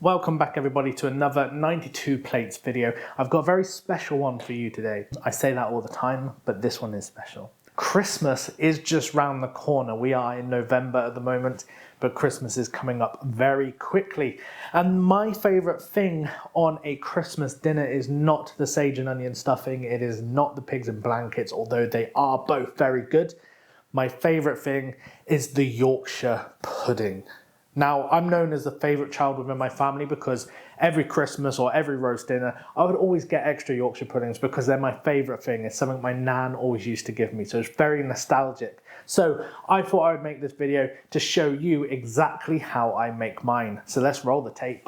Welcome back everybody to another 92 plates video. I've got a very special one for you today. I say that all the time, but this one is special. Christmas is just round the corner. We are in November at the moment, but Christmas is coming up very quickly. And my favorite thing on a Christmas dinner is not the sage and onion stuffing. It is not the pigs in blankets, although they are both very good. My favorite thing is the Yorkshire pudding. Now, I'm known as the favourite child within my family because every Christmas or every roast dinner, I would always get extra Yorkshire puddings because they're my favourite thing. It's something my nan always used to give me, so it's very nostalgic. So I thought I would make this video to show you exactly how I make mine. So let's roll the tape.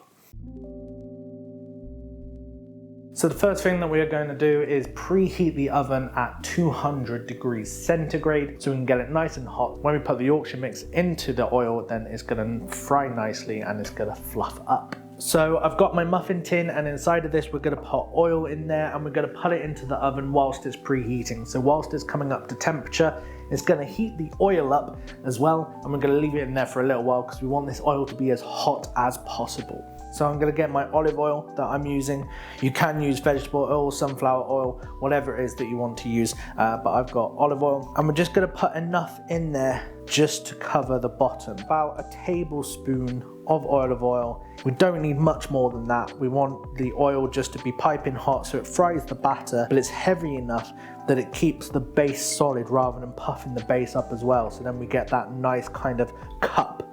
So the first thing that we are going to do is preheat the oven at 200 degrees centigrade so we can get it nice and hot. When we put the Yorkshire mix into the oil, then it's going to fry nicely and it's going to fluff up. So I've got my muffin tin, and inside of this we're going to put oil in there and we're going to put it into the oven whilst it's preheating. So whilst it's coming up to temperature, it's going to heat the oil up as well, and we're going to leave it in there for a little while because we want this oil to be as hot as possible. So I'm going to get my olive oil that I'm using. You can use vegetable oil, sunflower oil, whatever it is that you want to use, but I've got olive oil. And we're just going to put enough in there just to cover the bottom. About a tablespoon of olive oil. We don't need much more than that. We want the oil just to be piping hot so it fries the batter, but it's heavy enough that it keeps the base solid rather than puffing the base up as well. So then we get that nice kind of cup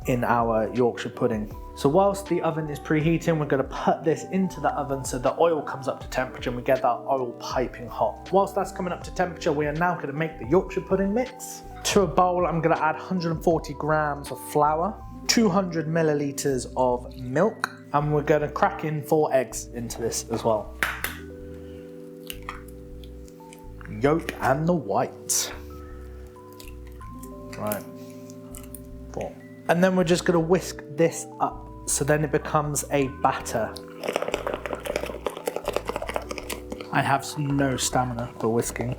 in our Yorkshire pudding. So whilst the oven is preheating, we're going to put this into the oven so the oil comes up to temperature and we get that oil piping hot. Whilst that's coming up to temperature, we are now going to make the Yorkshire pudding mix. To a bowl, I'm going to add 140 grams of flour, 200 millilitres of milk, and we're going to crack in 4 eggs into this as well. Yolk and the white. Right, 4. And then we're just going to whisk this up so then it becomes a batter. I have no stamina for whisking.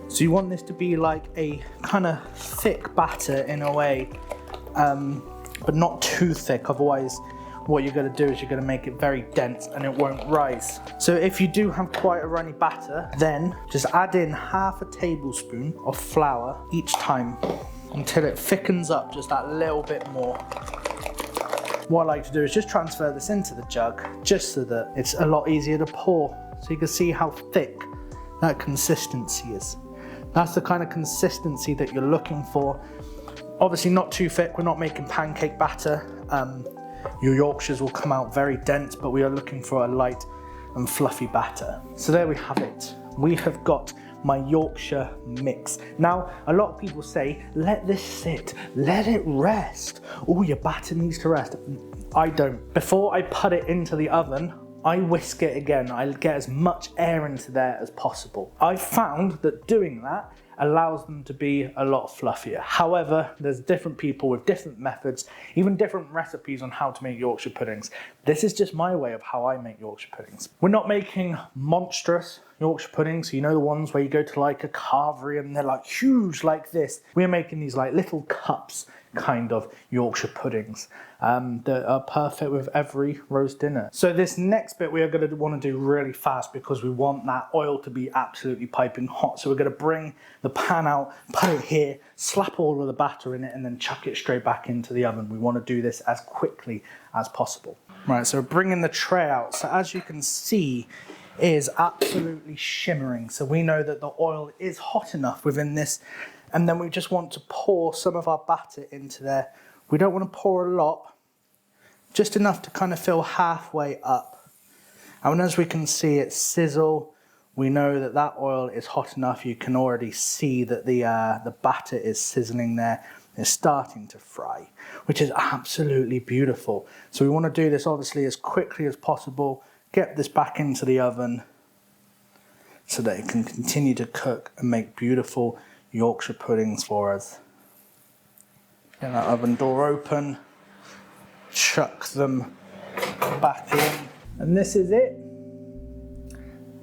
So you want this to be like a kind of thick batter in a way, but not too thick, otherwise what you're going to do is you're going to make it very dense and it won't rise. So if you do have quite a runny batter, then just add in half a tablespoon of flour each time until it thickens up just that little bit more. What I like to do is just transfer this into the jug just so that it's a lot easier to pour, so you can see how thick that consistency is. That's the kind of consistency that you're looking for. Obviously not too thick, we're not making pancake batter. Your Yorkshires will come out very dense, but we are looking for a light and fluffy batter. So there we have it. We have got my Yorkshire mix. Now, a lot of people say, let this sit, let it rest. Oh, your batter needs to rest. I don't. Before I put it into the oven, I whisk it again. I get as much air into there as possible. I found that doing that allows them to be a lot fluffier. However, there's different people with different methods, even different recipes on how to make Yorkshire puddings. This is just my way of how I make Yorkshire puddings. We're not making monstrous Yorkshire puddings, so you know the ones where you go to like a carvery and they're like huge like this. We're making these like little cups kind of Yorkshire puddings that are perfect with every roast dinner. So this next bit we are going to want to do really fast because we want that oil to be absolutely piping hot. So we're going to bring the pan out, put it here, slap all of the batter in it, and then chuck it straight back into the oven. We want to do this as quickly as possible. Right, so we're bringing the tray out. So as you can see, it is absolutely shimmering. So we know that the oil is hot enough within this. And then we just want to pour some of our batter into there. We don't want to pour a lot, just enough to kind of fill halfway up. And as we can see it sizzle, we know that that oil is hot enough. You can already see that the batter is sizzling there. It's starting to fry, which is absolutely beautiful. So we want to do this obviously as quickly as possible, get this back into the oven so that it can continue to cook and make beautiful Yorkshire puddings for us. Get that oven door open, chuck them back in, and this is it.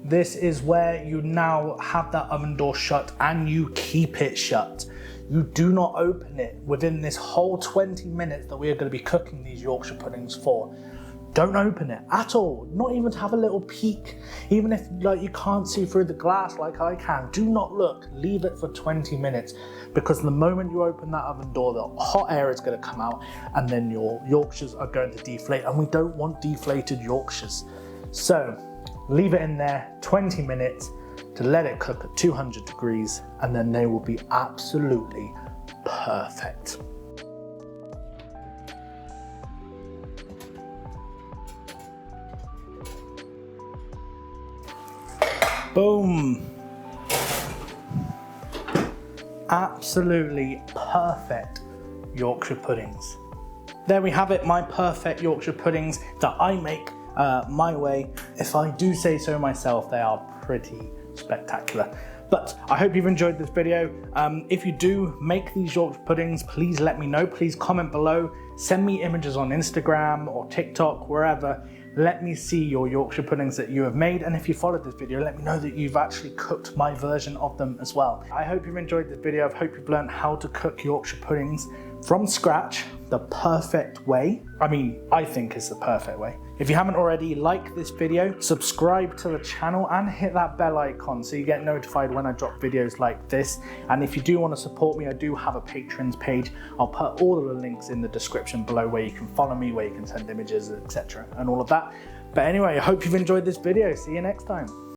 This is where you now have that oven door shut and you keep it shut. you do not open it within this whole 20 minutes that we are going to be cooking these Yorkshire puddings for. Don't open it at all, not even to have a little peek. Even if like you can't see through the glass like I can, do not look. Leave it for 20 minutes, because the moment you open that oven door, the hot air is going to come out and then your Yorkshires are going to deflate, and we don't want deflated Yorkshires. So leave it in there 20 minutes to let it cook at 200 degrees, and then they will be absolutely perfect. Boom. Absolutely perfect Yorkshire puddings. There we have it, my perfect Yorkshire puddings that I make my way. If I do say so myself, they are pretty spectacular. But I hope you've enjoyed this video. If you do make these Yorkshire puddings, please let me know. Please comment below. Send me images on Instagram or TikTok, wherever. Let me see your Yorkshire puddings that you have made, and if you followed this video, let me know that you've actually cooked my version of them as well. I hope you've enjoyed this video. I hope you've learned how to cook Yorkshire puddings from scratch, the perfect way. I mean, I think it's the perfect way. If you haven't already, like this video, subscribe to the channel and hit that bell icon so you get notified when I drop videos like this. And if you do want to support me, I do have a Patrons page. I'll put all of the links in the description below where you can follow me, where you can send images, etc. and all of that. But anyway, I hope you've enjoyed this video. See you next time.